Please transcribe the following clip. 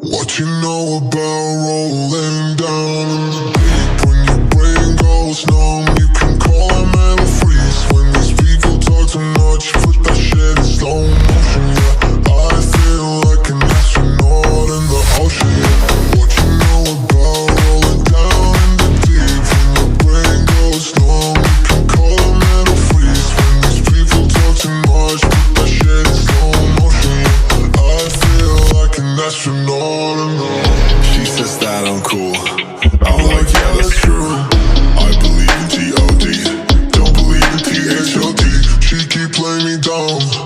What you know about rolling down in the deep? When your brain goes numb, you can call a mental freeze. When these people talk too much, put that shit in slow motion, yeah. I feel like an astronaut in the ocean, yeah. What you know about rolling down in the deep? When your brain goes numb, you can call a mental freeze. When these people talk too much, put that shit in slow motion, yeah. I feel like an astronaut in the She says that I'm cool. I'm like, yeah, that's true. I believe in G.O.D. Don't believe in T.H.O.T. She keep playing me down.